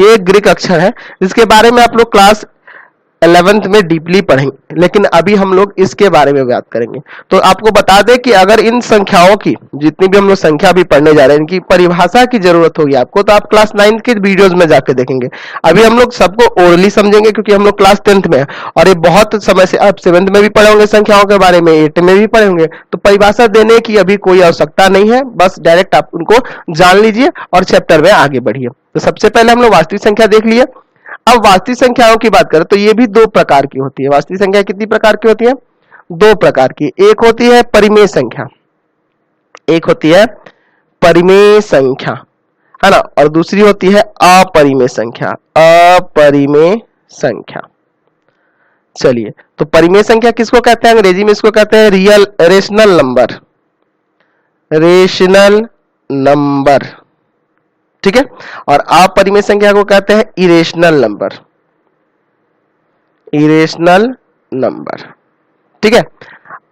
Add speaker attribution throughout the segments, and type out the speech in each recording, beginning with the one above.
Speaker 1: ये एक ग्रीक अक्षर है जिसके बारे में आप लोग क्लास 11th में डीपली पढ़ेंगे, लेकिन अभी हम लोग इसके बारे में बात करेंगे। तो आपको बता दें कि अगर इन संख्याओं की, जितनी भी हम लोग संख्या भी पढ़ने जा रहे हैं, इनकी परिभाषा की जरूरत होगी आपको, तो आप क्लास 9th के वीडियोस में जाकर देखेंगे। अभी हम लोग सबको ओरली समझेंगे क्योंकि हम लोग क्लास 10th में है, और ये बहुत समय से आप 7th में भी पढ़े होंगे संख्याओं के बारे में, 8th में भी पढ़े होंगे, तो परिभाषा देने की अभी कोई आवश्यकता नहीं है, बस डायरेक्ट आप उनको जान लीजिए और चैप्टर में आगे बढ़िए। तो सबसे पहले हम लोग वास्तविक संख्या देख लिए। अब वास्तविक संख्याओं की बात करें तो ये भी दो प्रकार की होती है। वास्तविक संख्या कितनी प्रकार की होती है? दो प्रकार की। एक होती है परिमेय संख्या, एक होती है परिमेय संख्या, है ना, और दूसरी होती है अपरिमेय संख्या, अपरिमेय संख्या। चलिए, तो परिमेय संख्या किसको कहते हैं? अंग्रेजी में इसको कहते हैं real rational number, rational number, ठीक है। और अपरिमेय संख्या को कहते हैं इरेशनल नंबर, इरेशनल नंबर, ठीक है।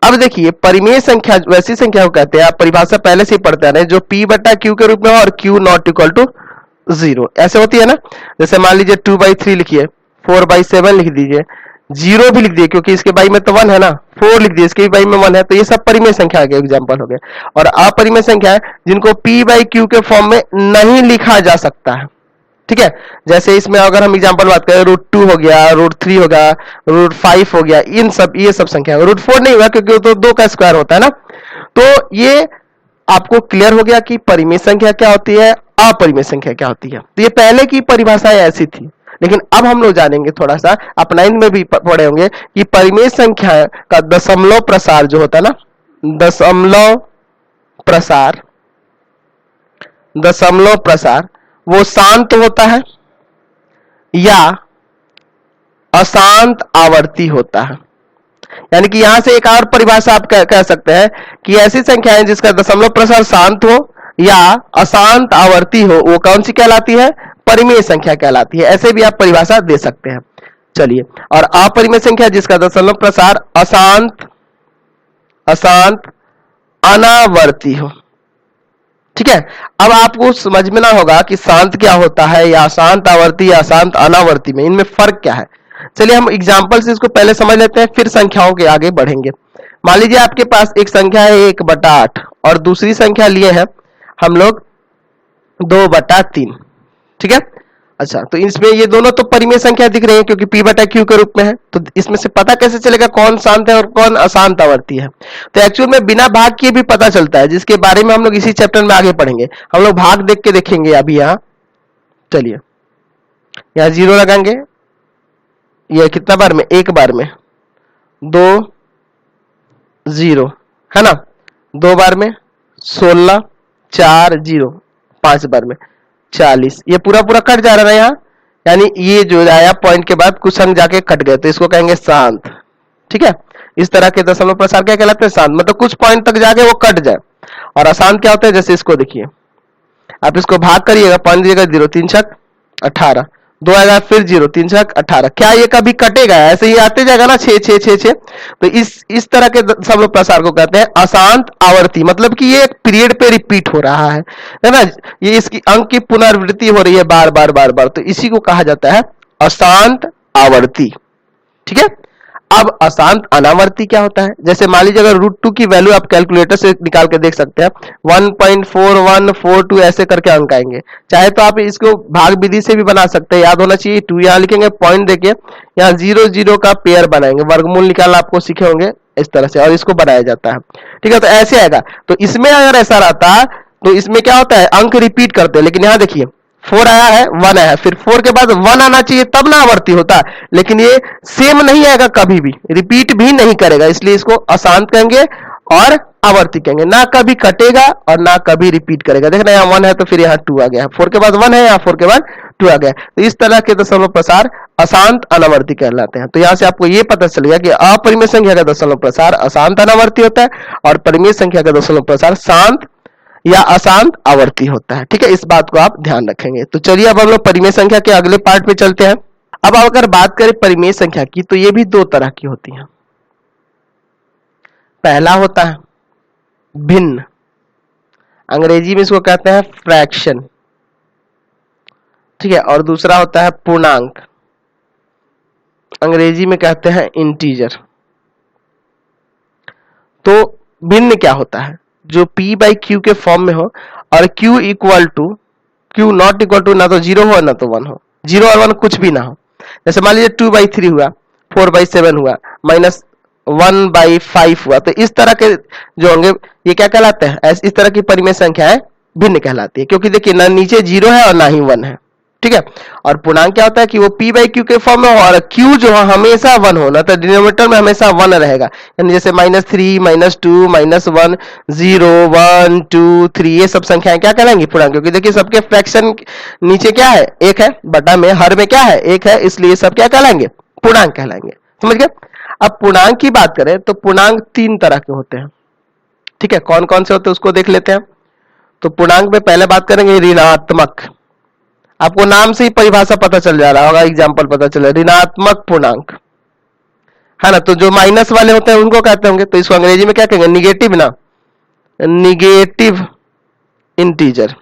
Speaker 1: अब देखिए, परिमेय संख्या वैसी संख्या को कहते हैं, आप परिभाषा पहले से ही पढ़ते आ रहे हैं, जो p बटा q के रूप में हो और q नॉट इक्वल टू 0 ऐसे होती है ना। जैसे मान लीजिए 2/3 लिखिए, 4/7 लिख दीजिए, 0 भी लिख दिए क्योंकि इसके बाई में तो 1 है ना, 4 लिख दिए इसके बाई में 1 है, तो ये सब परिमेय संख्या के एग्जांपल हो गए। और अपरिमेय संख्या है जिनको p/q के फॉर्म में नहीं लिखा जा सकता है, ठीक है। जैसे इसमें अगर हम एग्जांपल बात करें, √2 हो गया, √3 हो गया, √5 हो गया, इन सब ये सब संख्या, √4 नहीं हुआ क्योंकि तो 2 का स्क्वायर होता है ना। तो ये आपको क्लियर हो गया कि परिमेय संख्या क्या होती है, अपरिमेय संख्या क्या होती है। तो ये पहले की परिभाषाएं ऐसी थी, लेकिन अब हम लोग जानेंगे थोड़ा सा, आप 9 में भी पढ़े होंगे कि परिमेय संख्या का दशमलव प्रसार जो होता है ना, दशमलव प्रसार, दशमलव प्रसार वो शांत होता है या अशांत आवर्ती होता है। यानी कि यहां से एक और परिभाषा आप कह सकते हैं कि ऐसी संख्याएं जिसका दशमलव प्रसार शांत हो या अशांत आवर्ती हो, वो कौन सी कहलाती है? परिमेय संख्या कहलाती है। ऐसे भी आप परिभाषा दे सकते हैं। चलिए, और अपरिमेय संख्या जिसका दशमलव प्रसार अशांत, अशांत अनावर्ती हो, ठीक है। अब आपको समझ में ना होगा कि शांत क्या होता है या अशांत आवर्ती या अशांत अनावर्ती में इनमें फर्क क्या है। चलिए हम एग्जांपल से इसको पहले समझ लेते हैं, फिर संख्याओं के आगे बढ़ेंगे। मान लीजिए आपके पास एक संख्या है 1/8 और दूसरी संख्या लिए हैं हम लोग 2/3, ठीक है। अच्छा, तो इसमें ये दोनों तो परिमेय संख्या दिख रही है क्योंकि p/q के रूप में है, तो इसमें से पता कैसे चलेगा कौन शांत है और कौन अशांत आवर्ती है? तो एक्चुअल में बिना भाग किए भी पता चलता है, जिसके बारे में हम लोग इसी चैप्टर में आगे पढ़ेंगे। हम लोग भाग देख के देखेंगे अभी यहाँ। चलिए, यहाँ 0 लगाएंगे, ये कितना बार में? एक बार में 2 0 है ना, 2 बार में 16, 4 0, 5 बार में 40, ये पूरा पूरा कट जा रहा है यहाँ, यानी ये जो आया पॉइंट के बाद कुछ अंक जाके कट गए, तो इसको कहेंगे शांत, ठीक है। इस तरह के दशमलव प्रसार क्या कहलाते हैं? शांत, मतलब कुछ पॉइंट तक जाके वो कट जाए। और अशांत क्या होता है? जैसे इसको देखिए, आप इसको भाग करिएगा, पॉइंट दीजिएगा 0 3 छक 18, 2 आएगा, फिर 0 3 छक 18, क्या ये कभी कटेगा? ऐसे ही आते जाएगा ना 6 6 6 6। तो इस तरह के दशमलव प्रसार को कहते हैं अशांत आवर्ती, मतलब कि ये एक पीरियड पे रिपीट हो रहा है ना, ये इसकी अंक की पुनरावृत्ति हो रही है बार बार बार बार, तो इसी को कहा जाता है अशांत आवर्ती, ठीक है। अब अशांत अनावर्ती क्या होता है? जैसे मान लीजिए अगर √2 की वैल्यू आप कैलकुलेटर से निकाल के देख सकते हैं, 1.4142 ऐसे करके अंक आएंगे। चाहे तो आप इसको भाग विधि से भी बना सकते हैं, याद होना चाहिए। 2 यहाँ लिखेंगे, पॉइंट देके यहाँ 0 0 का पेयर बनाएंगे, वर्गमूल निकालना आपको सीखे होंगे इस तरह से, और इसको बनाया जाता है, ठीक है। तो ऐसे आएगा। तो इसमें अगर ऐसा रहता तो इसमें क्या होता है? अंक रिपीट करते हैं, लेकिन यहाँ देखिए 4 आया है, 1 आया है, फिर 4 के बाद 1 आना चाहिए तब ना आवर्ती होता, लेकिन ये सेम नहीं आएगा, कभी भी रिपीट भी नहीं करेगा, इसलिए इसको अशांत कहेंगे और आवर्ती कहेंगे। ना कभी कटेगा और ना कभी रिपीट करेगा। देखना यहाँ 1 है तो फिर यहाँ 2 आ गया, 4 के बाद 1 है, यहाँ 4 के बाद 2 आ गया। तो इस तरह के दशमलव प्रसार अशांत अनावर्ती कहलाते हैं। तो यहाँ से आपको ये पता चल गया कि अपरिमेय संख्या का दशमलव प्रसार अशांत अनावर्ती होता है और परिमेय संख्या का दशमलव प्रसार शांत या अशांत आवर्ती होता है, ठीक है। इस बात को आप ध्यान रखेंगे। तो चलिए अब हम लोग परिमेय संख्या के अगले पार्ट पे चलते हैं। अब अगर बात करें परिमेय संख्या की, तो ये भी दो तरह की होती है। पहला होता है भिन्न, अंग्रेजी में इसको कहते हैं फ्रैक्शन, ठीक है, और दूसरा होता है पूर्णांक, अंग्रेजी में कहते हैं इंटीजर। तो भिन्न क्या होता है, जो p बाई क्यू के फॉर्म में हो और q equal to q not equal to ना तो 0 हो ना तो 1 हो, 0 और 1 कुछ भी ना हो। जैसे मान लीजिए 2/3 हुआ, 4/7 हुआ, -1/5 हुआ, तो इस तरह के जो होंगे ये क्या कहलाते हैं, इस तरह की परिमेय संख्याएं भिन्न कहलाती है, क्योंकि देखिए ना नीचे 0 है और ना ही 1 है। ठीक है, और पूर्णांक क्या होता है कि वो p बाई क्यू के फॉर्म में हो और q जो है हमेशा 1 हो, ना तो डिनोमिनेटर में हमेशा 1 रहेगा, यानी जैसे -3, -2, -1, 0, 1, 2, 3 ये सब संख्याएं क्या कहलाएंगी, पूर्णांक, क्योंकि देखिए सबके फ्रैक्शन नीचे क्या है, एक है, बटा में हर में क्या है, एक है, इसलिए सब क्या कहलाएंगे, पूर्णांक कहलाएंगे। समझ गए। अब पूर्णांक की बात करें तो पूर्णांक 3 तरह के होते हैं। ठीक है, कौन कौन से होते हैं उसको देख लेते हैं। तो पूर्णांक में पहले बात करेंगे ऋणात्मक, आपको नाम से ही परिभाषा पता चल जा रहा होगा, एग्जाम्पल पता चले, ऋणात्मक पूर्णांक है ना। तो जो माइनस वाले होते हैं उनको कहते होंगे, तो इसको अंग्रेजी में क्या कहेंगे, निगेटिव ना, निगेटिव इंटीजर,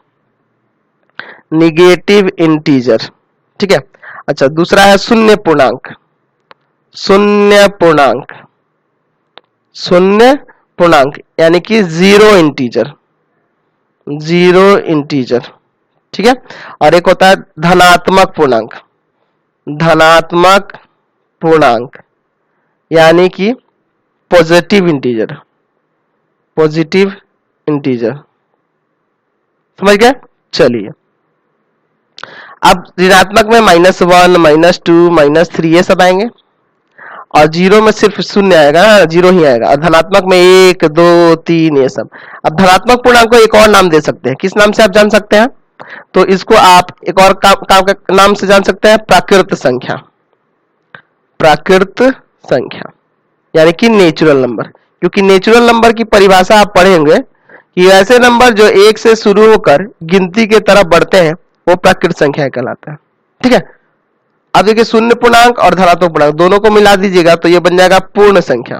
Speaker 1: निगेटिव इंटीजर। ठीक है, अच्छा दूसरा है शून्य पूर्णांक, शून्य पूर्णांक, शून्य पूर्णांक यानी कि जीरो इंटीजर, जीरो इंटीजर। ठीक है, और एक होता है धनात्मक पूर्णांक, धनात्मक पूर्णांक यानी कि पॉजिटिव इंटीजर, पॉजिटिव इंटीजर। समझ गए। चलिए अब ऋणात्मक में -1, -2, -3 ये सब आएंगे, और जीरो में सिर्फ शून्य आएगा, जीरो ही आएगा, और धनात्मक में 1, 2, 3 ये सब। अब धनात्मक पूर्णांक को एक और नाम दे सकते हैं, किस नाम से आप जान सकते हैं, तो इसको आप एक और काम का नाम से जान सकते हैं, प्राकृत संख्या, प्राकृत संख्या यानी कि नेचुरल नंबर। क्योंकि नेचुरल नंबर की परिभाषा आप पढ़ेंगे कि ऐसे नंबर जो 1 से शुरू होकर गिनती के तरफ बढ़ते हैं वो प्राकृत संख्या कहलाता है। ठीक है, अब देखिए शून्य पूर्णांक और धनात्मक पूर्णांक दोनों को मिला दीजिएगा तो ये बन जाएगा पूर्ण संख्या,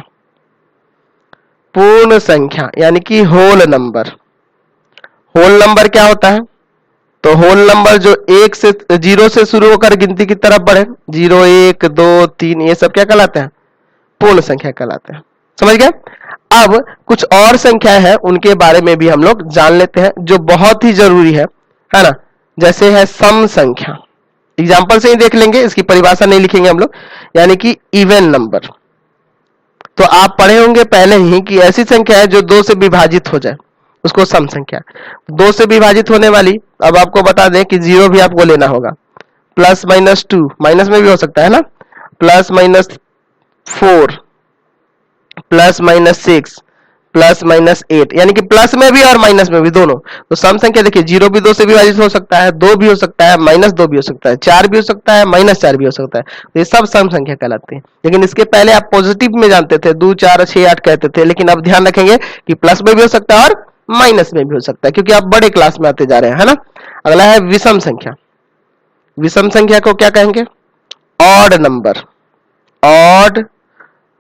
Speaker 1: पूर्ण संख्या यानी कि होल नंबर। होल नंबर क्या होता है, तो होल नंबर जो 1 से 0 से शुरू होकर गिनती की तरफ बढ़े, 0, 1, 2, 3 ये सब क्या कहलाते हैं, पूर्ण संख्या कहलाते हैं। समझ गए। अब कुछ और संख्या है उनके बारे में भी हम लोग जान लेते हैं जो बहुत ही जरूरी है ना। जैसे है सम संख्या, एग्जाम्पल से ही देख लेंगे, इसकी परिभाषा नहीं लिखेंगे हम लोग, यानी कि इवन नंबर। तो आप पढ़े होंगे पहले ही कि ऐसी संख्या है जो 2 से विभाजित हो जाए उसको सम संख्या। 2 से विभाजित होने वाली, अब आपको बता दें कि 0 भी आपको लेना होगा, +-2 माइनस में भी हो सकता है ना, +-4, +-6, +-8 यानी कि प्लस में भी और माइनस में भी दोनों। तो सम संख्या देखिए 0 भी 2 से विभाजित हो सकता है, 2 भी हो सकता है, -2 भी हो सकता है, 4 भी हो सकता है, -4 भी हो सकता है। तो ये सब सम संख्या कहलाते हैं। लेकिन इसके पहले आप पॉजिटिव में जानते थे, 2, 4, 6, 8 कहते थे, लेकिन अब ध्यान रखेंगे कि प्लस में भी हो सकता है और माइनस में भी हो सकता है, क्योंकि आप बड़े क्लास में आते जा रहे हैं, है ना। अगला है विषम संख्या। विषम संख्या को क्या कहेंगे, ऑड नंबर, ऑड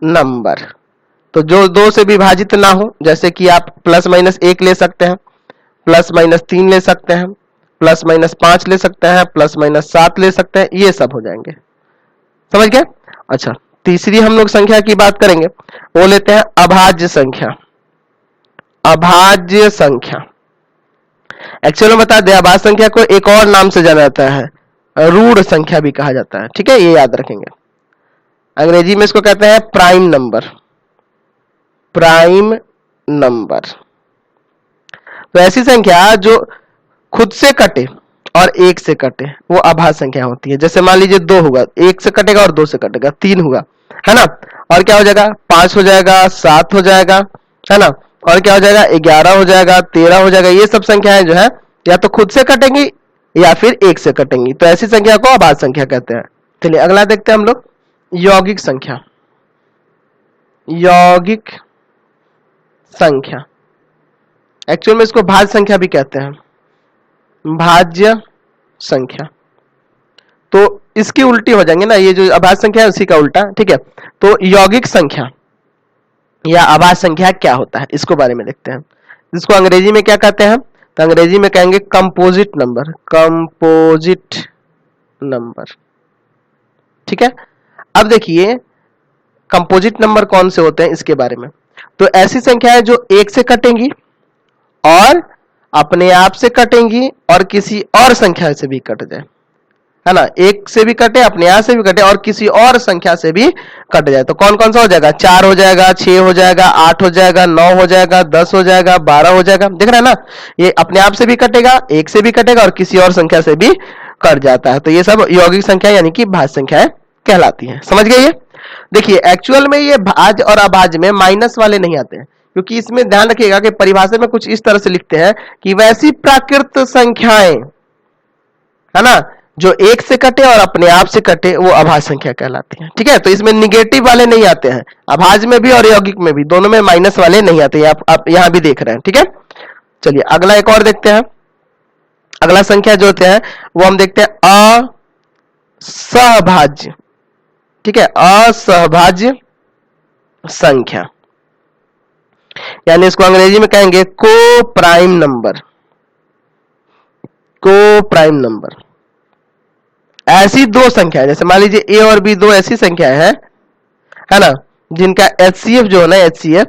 Speaker 1: नंबर। तो जो 2 से विभाजित ना हो, जैसे कि आप +-1 ले सकते हैं, +-3 ले सकते हैं, +-5 ले सकते हैं, +-7 ले सकते हैं, ये सब हो जाएंगे। समझ गए। अच्छा तीसरी हम लोग संख्या की बात करेंगे, वो लेते हैं अभाज्य संख्या, अभाज्य संख्या। एक्चुअली में बता दें, अभाज्य संख्या को एक और नाम से जाना जाता है, रूढ़ संख्या भी कहा जाता है। ठीक है, ये याद रखेंगे। अंग्रेजी में इसको कहते हैं प्राइम नंबर, प्राइम नंबर। तो ऐसी संख्या जो खुद से कटे और 1 से कटे वो अभाज्य संख्या होती है। जैसे मान लीजिए 2 होगा, 1 से कटेगा और 2 से कटेगा, 3 होगा, है ना, और क्या हो जाएगा, 5 हो जाएगा, 7 हो जाएगा, है ना, और क्या हो जाएगा, 11 हो जाएगा, 13 हो जाएगा। ये सब संख्याएं जो है या तो खुद से कटेंगी या फिर 1 से कटेंगी, तो ऐसी संख्या को अभाज्य संख्या कहते हैं। चलिए अगला देखते हैं हम लोग, यौगिक संख्या, यौगिक संख्या। एक्चुअल में इसको भाज्य संख्या भी कहते हैं, भाज्य संख्या। तो इसकी उल्टी हो जाएंगे ना, ये जो अभाज्य संख्या है उसी का उल्टा। ठीक है, तो यौगिक संख्या या अभाज्य संख्या क्या होता है इसको बारे में देखते हैं। इसको अंग्रेजी में क्या कहते हैं, तो अंग्रेजी में कहेंगे कंपोजिट नंबर, कंपोजिट नंबर। ठीक है, अब देखिए कंपोजिट नंबर कौन से होते हैं इसके बारे में। तो ऐसी संख्याएं जो एक से कटेंगी और अपने आप से कटेंगी और किसी और संख्या से भी कट जाए, है ना, एक से भी कटे, अपने आप से भी कटे और किसी और संख्या से भी कट जाए। तो कौन कौन सा हो जाएगा, 4 हो जाएगा, 6 हो जाएगा, 8 हो जाएगा, 9 हो जाएगा, 10 हो जाएगा, 12 हो जाएगा। देख रहे हैं ना, ये अपने आप से भी कटेगा, एक से भी कटेगा और किसी और संख्या से भी कट जाता है। तो ये सब यौगिक संख्या यानी कि भाज्य संख्याएं कहलाती हैं। समझ गए ये? देखिए एक्चुअल में ये भाज्य और अभाज्य में माइनस वाले नहीं आते हैं, क्योंकि इसमें ध्यान रखिएगा कि परिभाषा में कुछ इस तरह से लिखते हैं कि वैसी प्राकृत संख्याएं, है ना, जो एक से कटे और अपने आप से कटे वो अभाज्य संख्या कहलाती है। ठीक है, तो इसमें निगेटिव वाले नहीं आते हैं, अभाज्य में भी और यौगिक में भी, दोनों में माइनस वाले नहीं आते, आप यहां भी देख रहे हैं। ठीक है, चलिए अगला एक और देखते हैं। अगला संख्या जो होते हैं वो हम देखते हैं असहभाज्य। ठीक है, असहभाज्य संख्या, यानी इसको अंग्रेजी में कहेंगे को प्राइम नंबर। को प्राइम नंबर ऐसी दो संख्या, जैसे मान लीजिए ए और बी दो ऐसी संख्याएं हैं, है ना, जिनका HCF जो है ना, HCF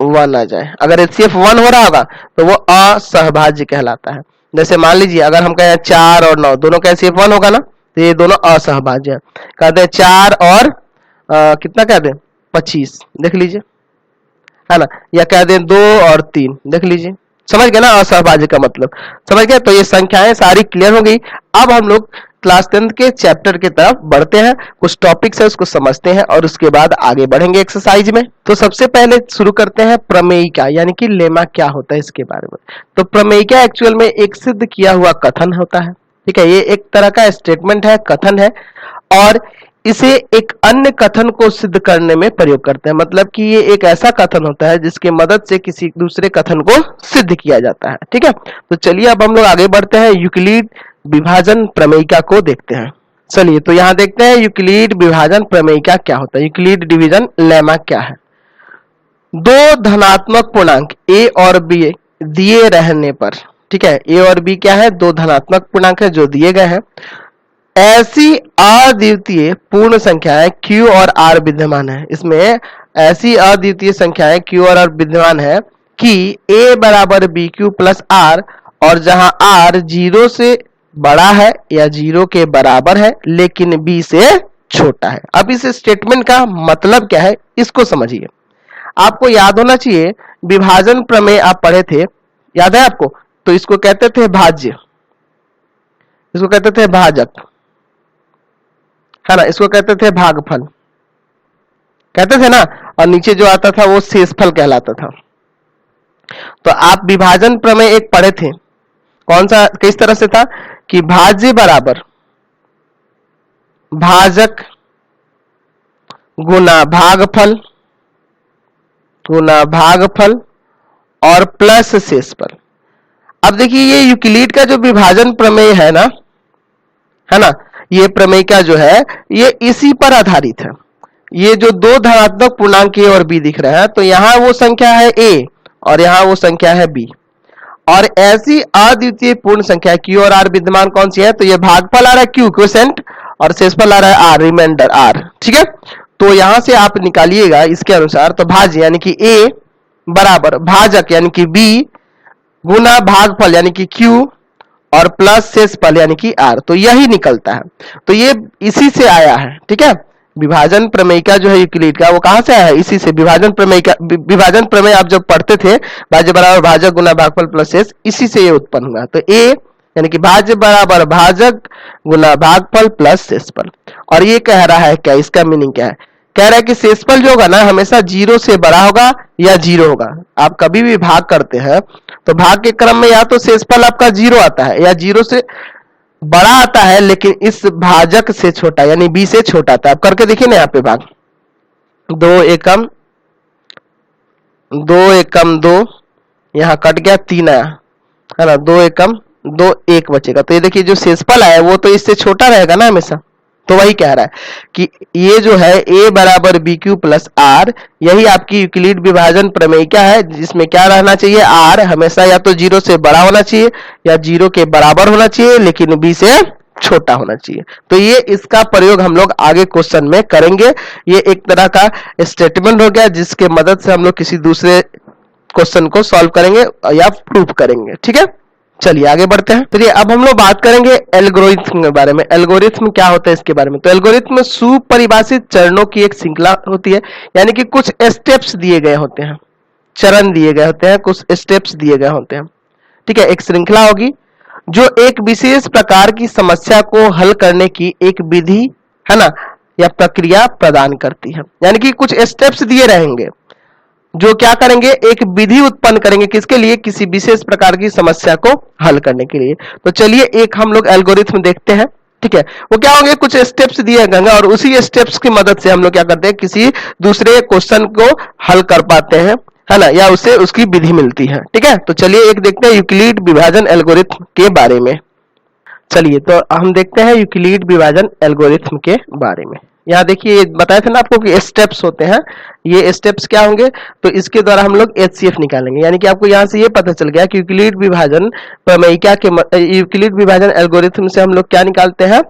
Speaker 1: 1 आ जाए। अगर HCF 1 हो रहा होगा तो वो असहभाज्य कहलाता है। जैसे मान लीजिए अगर हम कहें 4 और 9 दोनों का HCF 1 होगा ना, तो ये दोनों असहभाज्य है। कहते हैं 4 और कितना कहते हैं 25, देख लीजिए, है ना, या कह दें 2 और 3, देख लीजिए। समझ गए ना असहभाज्य का मतलब, समझ गए? तो ये संख्याएं सारी क्लियर हो गई। अब हम लोग क्लास 10 के चैप्टर की तरफ बढ़ते हैं, कुछ टॉपिक्स है उसको समझते हैं और उसके बाद आगे बढ़ेंगे एक्सरसाइज में। तो सबसे पहले शुरू करते हैं प्रमेयिका, यानी कि लेमा क्या होता है इसके बारे में। तो प्रमेयिका एक्चुअल में एक सिद्ध किया हुआ कथन होता है। ठीक है, ये एक तरह का स्टेटमेंट है, कथन है, और इसे एक अन्य कथन को सिद्ध करने में प्रयोग करते हैं। मतलब कि ये एक ऐसा कथन होता है जिसकी मदद से किसी दूसरे कथन को सिद्ध किया जाता है। ठीक है, तो चलिए अब हम लोग आगे बढ़ते हैं, यूक्लिड विभाजन प्रमेयिका को देखते हैं। चलिए तो यहाँ देखते हैं यूक्लिड विभाजन प्रमेयिका क्या होता है, यूक्लिड डिवीजन लेमा क्या है। दो धनात्मक पूर्णांक a और b दिए रहने पर, ठीक है, a और b क्या है, दो धनात्मक पूर्णांक है जो दिए गए हैं, ऐसी अद्वितीय पूर्ण संख्याएं q और r विद्यमान है। इसमें ऐसी अद्वितीय संख्याएं q और r विद्यमान है कि a बराबर bq प्लस r, और जहां r 0 से बड़ा है या 0 के बराबर है लेकिन b से छोटा है। अब इस स्टेटमेंट का मतलब क्या है इसको समझिए। आपको याद होना चाहिए, विभाजन प्रमेय आप पढ़े थे, याद है आपको? तो इसको कहते थे भाज्य, इसको कहते थे भाजक, है ना, इसको कहते थे भागफल, कहते थे ना, और नीचे जो आता था वो शेषफल कहलाता था। तो आप विभाजन प्रमेय एक पढ़े थे, कौन सा, किस तरह से था कि भाज्य बराबर भाजक गुना भागफल और प्लस शेषफल। अब देखिए ये यूक्लिड का जो विभाजन प्रमेय है ना, ये प्रमेय का जो है ये इसी पर आधारित है। ये जो दो धनात्मक पूर्णांक a और b दिख रहा है, तो यहाँ वो संख्या है a और यहाँ वो संख्या है b, और ऐसी अद्वितीय पूर्ण संख्या q और r विद्यमान कौन सी है, तो ये भागफल आ रहा है q क्वोशेंट और शेषफल आ रहा है r रिमाइंडर r। ठीक है, तो यहां से आप निकालिएगा इसके अनुसार, तो भाज्य यानी कि a बराबर भाजक यानी कि b गुना भागफल यानी कि q और प्लस शेषफल यानी कि r, तो यही निकलता है। तो ये इसी से आया है। ठीक है, विभाजन प्रमेयिका जो है यूक्लिड का वो कहां से आया है, इसी से। विभाजन विभाजन प्रमेय आप जब पढ़ते थे, भाज्य बराबर भाजक गुना भागफल प्लस शेष, इसी से ये उत्पन्न हुआ। तो a यानी कि भाज्य बराबर भाजक गुना भागफल प्लस शेषफल। और ये कह रहा है क्या, इसका मीनिंग क्या है, कह रहा है कि शेषफल जो होगा ना हमेशा 0 से बड़ा होगा या 0 होगा। आप कभी भी भाग करते हैं तो भाग के क्रम में या तो शेषफल आपका 0 आता है या 0 से बड़ा आता है, लेकिन इस भाजक से छोटा यानी b से छोटा आता है। आप करके देखिए ना, यहाँ पे भाग 2 एकम 2, यहाँ कट गया 3 आया, है ना, 2 एकम 2 1 बचेगा। तो ये देखिए जो शेषफल आया वो तो इससे छोटा रहेगा ना हमेशा। तो वही कह रहा है कि ये जो है a बराबर bq प्लस r, यही आपकी यूक्लिड विभाजन प्रमेयिका है, जिसमें क्या रहना चाहिए, r हमेशा या तो 0 से बड़ा होना चाहिए या 0 के बराबर होना चाहिए लेकिन b से छोटा होना चाहिए। तो ये इसका प्रयोग हम लोग आगे क्वेश्चन में करेंगे। ये एक तरह का स्टेटमेंट हो गया जिसके मदद से हम लोग किसी दूसरे क्वेश्चन को सॉल्व करेंगे या प्रूफ करेंगे। ठीक है, चलिए आगे बढ़ते हैं। चलिए अब हम लोग बात करेंगे एल्गोरिथम के बारे में। एल्गोरिथम क्या होता है इसके बारे में। तो एल्गोरिथम सुपरिभाषित चरणों की एक श्रृंखला होती है, यानी कि कुछ स्टेप्स दिए गए होते हैं, चरण दिए गए होते हैं, कुछ स्टेप्स दिए गए होते हैं। ठीक है, एक श्रृंखला होगी जो एक विशेष प्रकार की समस्या को हल करने की एक विधि है ना या प्रक्रिया प्रदान करती है। यानी कि कुछ स्टेप्स दिए रहेंगे जो क्या करेंगे, एक विधि उत्पन्न करेंगे किसके लिए, किसी विशेष प्रकार की समस्या को हल करने के लिए। तो चलिए एक हम लोग एल्गोरिथम देखते हैं। ठीक है, वो क्या होंगे, कुछ स्टेप्स दिए गए और उसी स्टेप्स की मदद से हम लोग क्या करते हैं, किसी दूसरे क्वेश्चन को हल कर पाते हैं, है ना, या उसे उसकी विधि मिलती है। ठीक है, तो चलिए एक देखते हैं यूक्लिड विभाजन एल्गोरिथम के बारे में। चलिए तो हम देखते हैं यूक्लिड विभाजन एल्गोरिथम के बारे में। यहाँ देखिए बताया था ना आपको कि स्टेप्स होते हैं, ये स्टेप्स क्या होंगे, तो इसके द्वारा हम लोग एचसीएफ निकालेंगे। यानी कि आपको यहाँ से ये पता चल गया कि यूक्लिड विभाजन प्रमेयिका के यूक्लिड विभाजन एल्गोरिथम से हम लोग क्या निकालते हैं,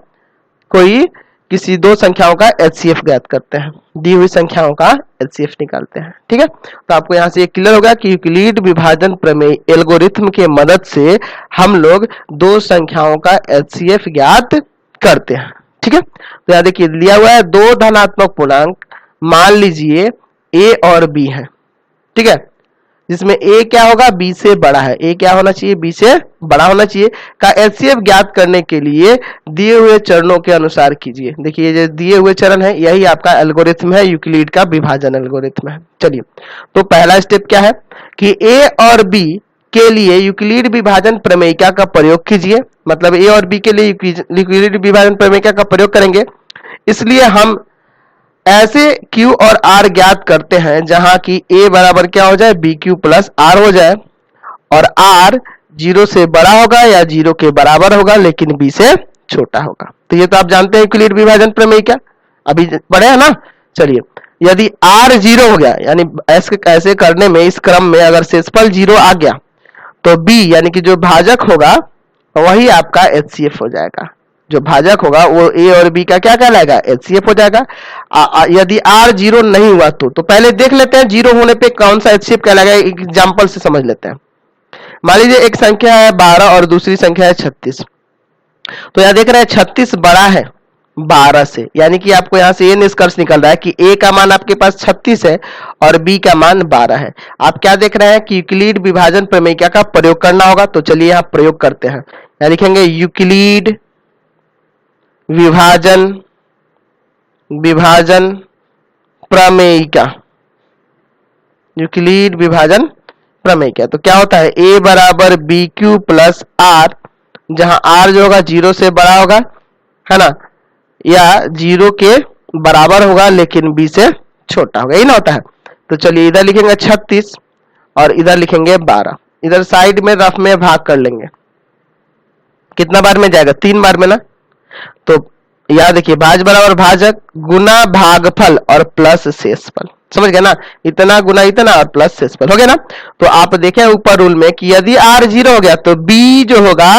Speaker 1: कोई किसी दो संख्याओं का एचसीएफ ज्ञात करते हैं, दी हुई संख्याओं का एचसीएफ निकालते हैं। ठीक है, तो आपको यहाँ से ये क्लियर होगा कि यूक्लिड विभाजन प्रमेय एल्गोरिथम के मदद से हम लोग दो संख्याओं का एचसीएफ ज्ञात करते हैं। ठीक है, तो यहाँ देखिए लिया हुआ है दो धनात्मक पूर्णांक, मान लीजिए a और b है। ठीक है, जिसमें a क्या होगा, b से बड़ा है, a क्या होना चाहिए, b से बड़ा होना चाहिए, का एचसीएफ ज्ञात करने के लिए दिए हुए चरणों के अनुसार कीजिए। देखिए ये जो दिए हुए चरण है यही आपका एल्गोरिथम है, यूक्लिड का विभाजन एल्गोरिथम है। चलिए तो पहला स्टेप क्या है कि a और b के लिए यूक्लिड विभाजन प्रमेयिका का प्रयोग कीजिए। मतलब a और b के लिए यूक्लिड विभाजन प्रमेयिका का प्रयोग करेंगे। इसलिए हम ऐसे q और r ज्ञात करते हैं जहां की a बराबर क्या हो जाए, bq प्लस r हो जाए, और r 0 से बड़ा होगा या 0 के बराबर होगा लेकिन b से छोटा होगा। तो ये तो आप जानते हैं यूक्लिड विभाजन प्रमेयिका, अभी पढ़े हैं ना। चलिए यदि r 0 हो गया, यानी ऐसे करने में इस क्रम में अगर शेषफल 0 आ गया तो b यानी कि जो भाजक होगा वही आपका एचसीएफ हो जाएगा। जो भाजक होगा वो a और b का क्या कहलाएगा, एचसीएफ हो जाएगा। यदि r 0 नहीं हुआ तो पहले देख लेते हैं 0 होने पे कौन सा एचसीएफ कहलाएगा, एग्जांपल से समझ लेते हैं। मान लीजिए एक संख्या है 12 और दूसरी संख्या है 36। तो यहाँ देख रहे हैं 36 बड़ा है 12 से, यानी कि आपको यहाँ से ये निष्कर्ष निकल रहा है कि a का मान आपके पास 36 है और b का मान 12 है। आप क्या देख रहे हैं कि यूक्लिड विभाजन प्रमेयिका का प्रयोग करना होगा। तो चलिए यहाँ प्रयोग करते हैं। यहाँ लिखेंगे यूक्लिड विभाजन प्रमेयिका, यूक्लिड विभाजन प्रमेयिका। तो क्या होता है, a बराबर बी क्यू प्लस आर, जहां r जो होगा 0 से बड़ा होगा, है ना, या 0 के बराबर होगा लेकिन b से छोटा होगा, यही ना होता है। तो चलिए इधर लिखेंगे 36 और इधर लिखेंगे 12, इधर साइड में रफ में भाग कर लेंगे। कितना बार में जाएगा, 3 बार में ना। तो याद देखिए भाज बराबर भाजक गुना भागफल और प्लस शेषफल, समझ गए ना, इतना गुना इतना और प्लस शेषफल हो गया ना। तो आप देखें ऊपर रूल में कि यदि r 0 हो गया तो b जो होगा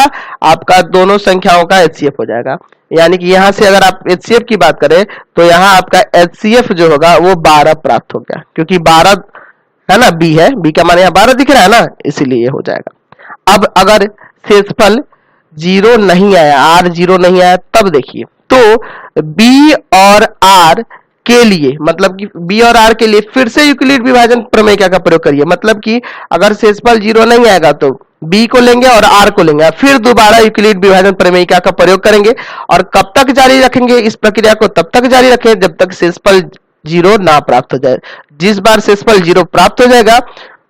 Speaker 1: आपका दोनों संख्याओं का एचसीएफ हो जाएगा। यानी कि यहां से अगर आप एचसीएफ की बात करें तो यहाँ आपका एचसीएफ जो होगा वो 12 प्राप्त हो गया, क्योंकि 12 है ना, b है, b का मान यहाँ 12 दिख रहा है ना, इसीलिए हो जाएगा। अब अगर शेषफल 0 नहीं आया, r 0 नहीं आया, तब देखिए तो b और r के लिए, मतलब कि b और r के लिए फिर से यूक्लिड विभाजन प्रमेयिका का प्रयोग करिए। मतलब कि अगर शेषफल 0 नहीं आएगा तो b को लेंगे और r को लेंगे, फिर दोबारा यूक्लिड विभाजन प्रमेयिका का प्रयोग करेंगे। और कब तक जारी रखेंगे इस प्रक्रिया को, तब तक जारी रखें जब तक शेषफल 0 ना प्राप्त हो जाए। जिस बार शेषफल 0 प्राप्त हो जाएगा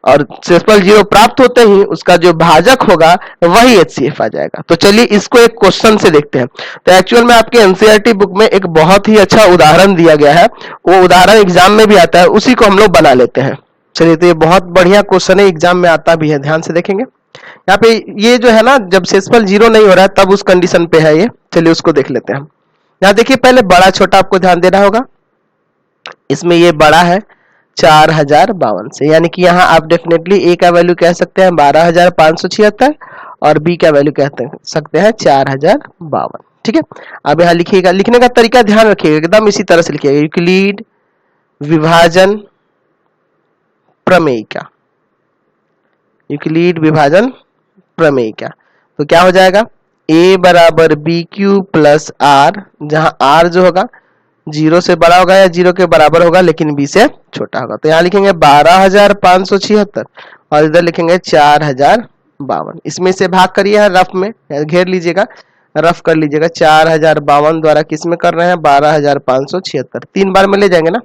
Speaker 1: और शेषफल 0 प्राप्त होते ही उसका जो भाजक होगा वही एचसीएफ आ जाएगा। तो चलिए इसको एक क्वेश्चन से देखते हैं। तो एक्चुअल में आपके एनसीईआरटी बुक में एक बहुत ही अच्छा उदाहरण दिया गया है, वो उदाहरण एग्जाम में भी आता है, उसी को हम लोग बना लेते हैं। चलिए तो ये बहुत बढ़िया क्वेश्चन है, एग्जाम में आता भी है, ध्यान से देखेंगे। यहाँ पे ये जो है ना, जब शेषफल 0 नहीं हो रहा है तब उस कंडीशन पे है ये। चलिए उसको देख लेते हैं। यहाँ देखिए पहले बड़ा छोटा आपको ध्यान देना होगा। इसमें ये बड़ा है 4052 से, यानी कि यहाँ आप डेफिनेटली a का वैल्यू कह सकते हैं 12576 और b का वैल्यू कह सकते हैं 4052। ठीक है। अब यहाँ लिखिएगा, लिखने का तरीका ध्यान रखिएगा, एकदम इसी तरह से लिखिएगा, यूक्लिड विभाजन प्रमेय का, यूक्लिड विभाजन प्रमेय का। तो क्या हो जाएगा, a बराबर बी क्यू प्लस आर, जहां r जो होगा 0 से बड़ा होगा या 0 के बराबर होगा लेकिन b से छोटा होगा। तो यहाँ लिखेंगे 12,576 और इधर लिखेंगे 4,052। इसमें से भाग करिए, रफ में घेर लीजिएगा, रफ कर लीजिएगा। 4,052 द्वारा किस में कर रहे हैं, 12,576, 3 बार में ले जाएंगे ना,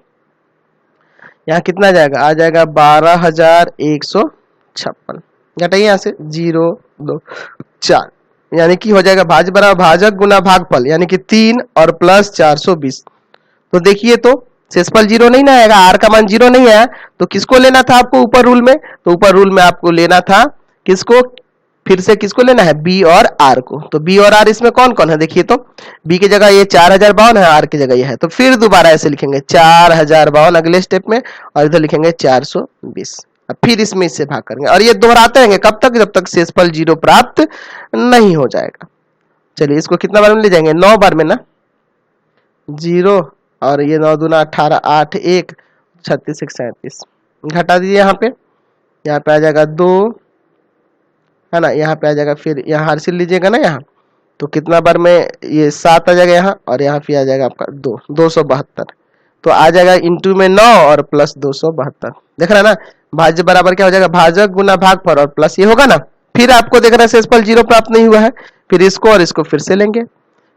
Speaker 1: यहाँ कितना जाएगा, आ जाएगा 12,156। घटाइए यहाँ से 0 2 4, यानी कि हो जाएगा भाज्य बराबर भाजक गुना भागफल, यानी कि 3 और प्लस 420। तो देखिए तो शेषफल 0 नहीं ना आएगा, आर का मान 0 नहीं आया, तो किसको लेना था आपको ऊपर रूल में, तो ऊपर रूल में आपको लेना था किसको, फिर से किसको लेना है, बी और आर को। तो बी और आर इसमें कौन कौन है, देखिए तो बी की जगह ये 4,052 है, आर की जगह ये है, तो फिर दोबारा ऐसे लिखेंगे 4,052 अगले स्टेप में, और इधर लिखेंगे 420। अब फिर इसमें इससे भाग करेंगे और ये दोहराते रहेंगे कब तक, जब तक शेषफल 0 प्राप्त नहीं हो जाएगा। चलिए इसको कितना बार में ले जाएंगे, 9 बार में ना, 0 और ये 9 दूना 18, 8 1 36 1 37, घटा दीजिए यहाँ पे आ जाएगा 2 है ना, यहाँ पे आ जाएगा, फिर यहाँ हासिल लीजिएगा ना यहाँ, तो कितना बार में ये 7 आ जाएगा यहाँ, और यहाँ फिर आ जाएगा आपका 272। तो आ जाएगा इंटू में 9 और प्लस 272, देख रहा है ना, भाज्य बराबर क्या हो जाएगा, भाजक गुना भागफल और प्लस ये होगा ना। फिर आपको देख रहा है शेषफल 0 प्राप्त नहीं हुआ है, फिर इसको और इसको फिर से लेंगे,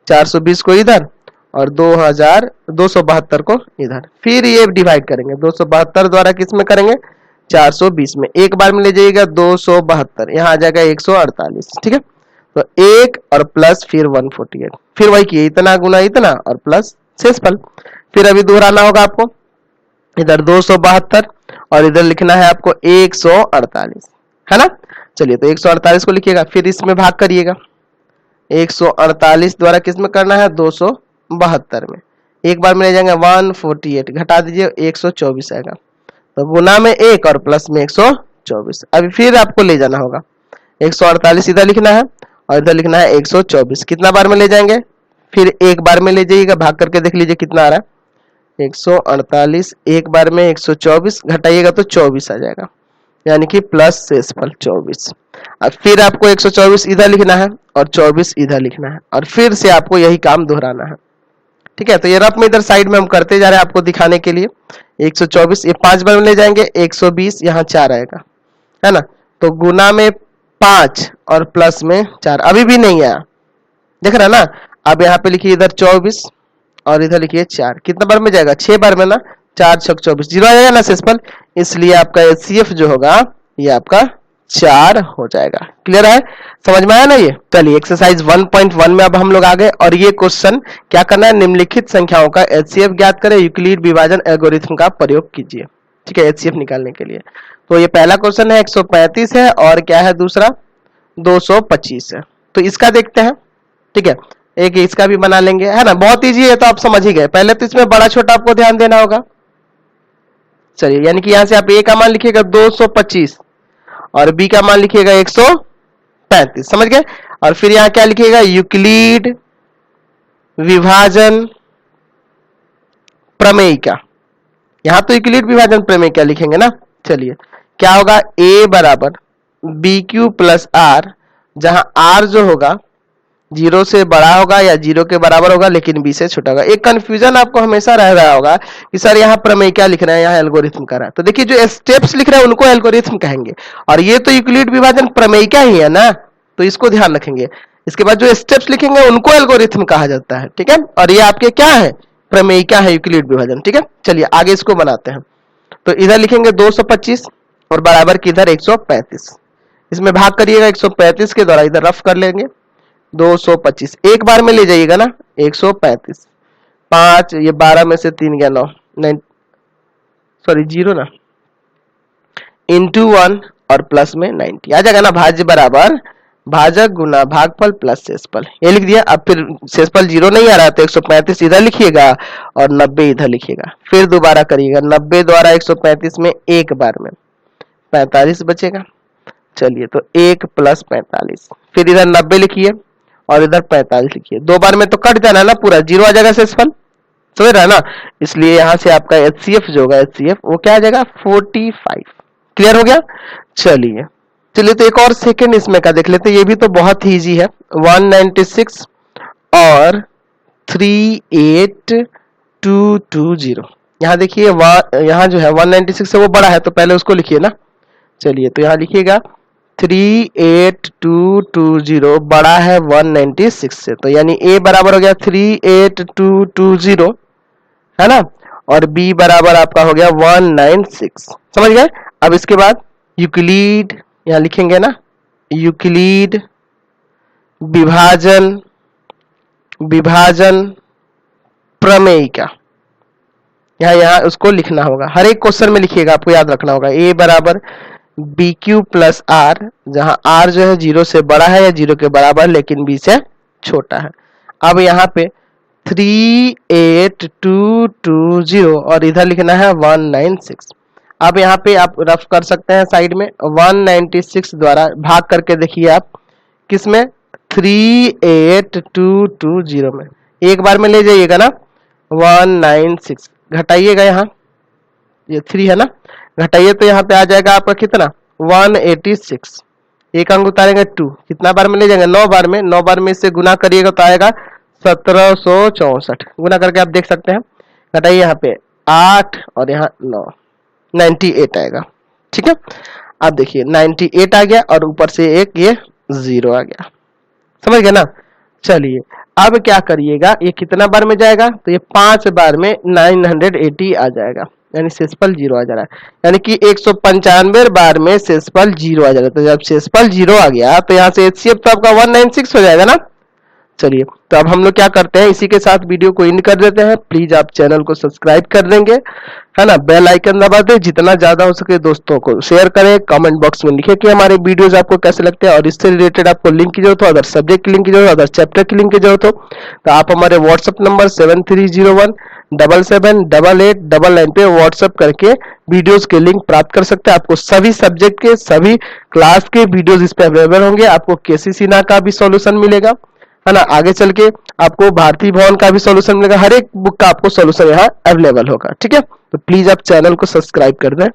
Speaker 1: 420 को इधर और 2,272 को इधर, फिर ये डिवाइड करेंगे, 272 द्वारा किस में करेंगे, 420 में, एक बार में ले जाइएगा 272, यहाँ आ जाएगा 148, ठीक है। तो 1 और प्लस फिर 148, फिर वही किए, इतना गुना इतना और प्लस शेषफल। फिर अभी दोहराना होगा आपको, इधर 272 और इधर लिखना है आपको 148, है ना। चलिए तो 148 को लिखिएगा, फिर इसमें भाग करिएगा, 148 द्वारा किस में करना है, 272 में, एक बार में ले जाएंगे 148, घटा दीजिए 124 आएगा, तो गुना में 1 और प्लस में 124। अभी फिर आपको ले जाना होगा, 148 इधर लिखना है और इधर लिखना है 124, कितना बार में ले जाएंगे, फिर एक बार में ले जाइएगा, भाग करके देख लीजिए कितना आ रहा है, 148 एक बार में 124, घटाइएगा तो 24 आ जाएगा, यानी कि प्लस शेषफल 24। अब फिर आपको 124 इधर लिखना है और 24 इधर लिखना है, और फिर से आपको यही काम दोहराना है, ठीक है। तो ये रफ में इधर साइड में हम करते जा रहे हैं आपको दिखाने के लिए। 124 ये 5 बार में ले जाएंगे, 120 यहाँ 4 आएगा, है ना, तो गुना में 5 और प्लस में 4, अभी भी नहीं आया, देख रहा ना। अब यहाँ पे लिखिए इधर 24 और इधर लिखिए 4, कितना बार में जाएगा, 6 बार में ना, 4 6 24, 0 आ जाएगा ना शेषफल, इसलिए आपका एचसीएफ जो होगा ये आपका 4 हो जाएगा। क्लियर है, समझ में आया ना ये। चलिए एक्सरसाइज 1.1 में अब हम लोग आ गए, और ये क्वेश्चन क्या करना है, निम्नलिखित संख्याओं का एचसीएफ ज्ञात करें, यूक्लिड विभाजन एल्गोरिथम का प्रयोग कीजिए, ठीक है, एचसीएफ निकालने के लिए। तो ये पहला क्वेश्चन है 135 है, और क्या है दूसरा 225 है। तो इसका देखते हैं, ठीक है, एक इसका भी बना लेंगे, है ना, बहुत इजी है, तो आप समझ ही गए। पहले तो इसमें बड़ा छोटा आपको ध्यान देना होगा। चलिए, यानी कि यहां से आप ए का मान लिखिएगा 225 और बी का मान लिखिएगा 135, समझ गए। और फिर यहां क्या लिखिएगा, यूक्लिड विभाजन प्रमेय का, यहां तो यूक्लिड विभाजन प्रमेय क्या लिखेंगे ना। चलिए क्या होगा, ए बराबर बी क्यू प्लस आर, जहां आर जो होगा 0 से बड़ा होगा या 0 के बराबर होगा लेकिन b से छोटा होगा। एक कंफ्यूजन आपको हमेशा रह रहा होगा कि सर यहाँ प्रमेय क्या लिख रहे हैं, यहाँ एल्गोरिथम कर रहा है। तो देखिए जो स्टेप्स लिख रहे हैं उनको एल्गोरिथम कहेंगे, और ये तो यूक्लिड विभाजन प्रमेय का ही है ना, तो इसको ध्यान रखेंगे। इसके बाद जो स्टेप्स लिखेंगे उनको एल्गोरिथम कहा जाता है, ठीक है। और ये आपके क्या है, प्रमेय का है यूक्लिड विभाजन, ठीक है। चलिए आगे इसको बनाते हैं। तो इधर लिखेंगे 225 और बराबर की इधर 135, इसमें भाग करिएगा 135 के द्वारा, इधर रफ कर लेंगे 225, एक बार में ले जाइएगा ना 135, 5 ये 12 में से 3 गया 9 सॉरी 0 ना, इंटू 1 और प्लस में 90 आ जाएगा ना, भाज्य बराबर भाजक गुना भागफल प्लस शेषफल, ये लिख दिया। अब फिर शेषफल 0 नहीं आ रहा तो 135 इधर लिखिएगा और 90 इधर लिखिएगा, फिर दोबारा करिएगा 90 द्वारा 135 में एक बार में 45 बचेगा। चलिए तो 1 प्लस 45, फिर इधर 90 लिखिए और इधर 45 लिखिए। 2 बार में तो कट जाना ना, पूरा 0 आ जाएगा शेषफल, समझ रहा है ना। इसलिए यहां से आपका HCF जो होगा, HCF वो क्या आ जाएगा 45। क्लियर हो गया। चलिए तो एक और सेकंड इसमें का देख लेते हैं, ये भी तो बहुत ही इजी है। 196 और 38220। यहाँ देखिए यहाँ जो है 196 से वो बड़ा है तो पहले उसको लिखिए ना। चलिए तो यहाँ लिखिएगा 38220 बड़ा है 196 से, तो यानी A बराबर हो गया 38220, है ना, और B बराबर आपका हो गया 196। समझ गए। अब इसके बाद यूक्लिड यहाँ लिखेंगे ना, यूक्लिड विभाजन प्रमेय का, यहाँ उसको लिखना होगा। हर एक क्वेश्चन में लिखिएगा, आपको याद रखना होगा। A बराबर BQ प्लस R, जहां R जो है 0 से बड़ा है या 0 के बराबर लेकिन B से छोटा है। अब यहाँ पे 38220 और इधर लिखना है 196। अब यहाँ पे आप रफ कर सकते हैं साइड में, 196 द्वारा भाग करके देखिए आप किसमें, 38220 में। एक बार में ले जाइएगा ना 196, घटाइएगा यहाँ, ये 3 है ना, घटाइए तो यहाँ पे आ जाएगा आपका कितना 186। एक अंक उतारेंगे 2, कितना बार में ले जाएंगे 9 बार में, 9 बार में इससे गुना करिएगा तो आएगा 1764। गुना करके आप देख सकते हैं। घटाइए यहाँ पे 8 और यहाँ 9, 98 आएगा। ठीक है। अब देखिए 98 आ गया और ऊपर से एक ये 0 आ गया, समझ गए ना। चलिए अब क्या करिएगा, ये कितना बार में जाएगा, तो ये 5 बार में 980 आ जाएगा, यानी शेषफल 0 आ जा रहा है। यानी कि 195 बार में शेषफल 0 आ जा रहा है। तो जब शेषफल 0 आ गया तो यहाँ से HCF तो आपका 196 हो जाएगा ना। चलिए तो अब हम लोग क्या करते हैं, इसी के साथ वीडियो को एंड कर देते हैं। प्लीज आप चैनल को सब्सक्राइब कर देंगे, है ना, बेल आइकन दबा दें, जितना ज्यादा हो सके दोस्तों को शेयर करें, कमेंट बॉक्स में लिखें कि हमारे वीडियोस आपको कैसे लगते हैं, और इससे रिलेटेड आपको लिंक की जरूरत हो, अगर सब्जेक्ट की लिंक की जरूरत हो, अगर चैप्टर की लिंक की जरूरत हो, तो आप हमारे व्हाट्सएप नंबर 7301778899 पे व्हाट्सएप करके वीडियोस के लिंक प्राप्त कर सकते हैं। आपको सभी सब्जेक्ट के सभी क्लास के वीडियोस इस पे अवेलेबल होंगे। आपको KC सिन्हा का भी सॉल्यूशन मिलेगा, है ना, आगे चल के आपको भारतीय भवन का भी सॉल्यूशन मिलेगा, हर एक बुक का आपको सॉल्यूशन यहाँ अवेलेबल होगा। ठीक है, तो प्लीज आप चैनल को सब्सक्राइब कर दें।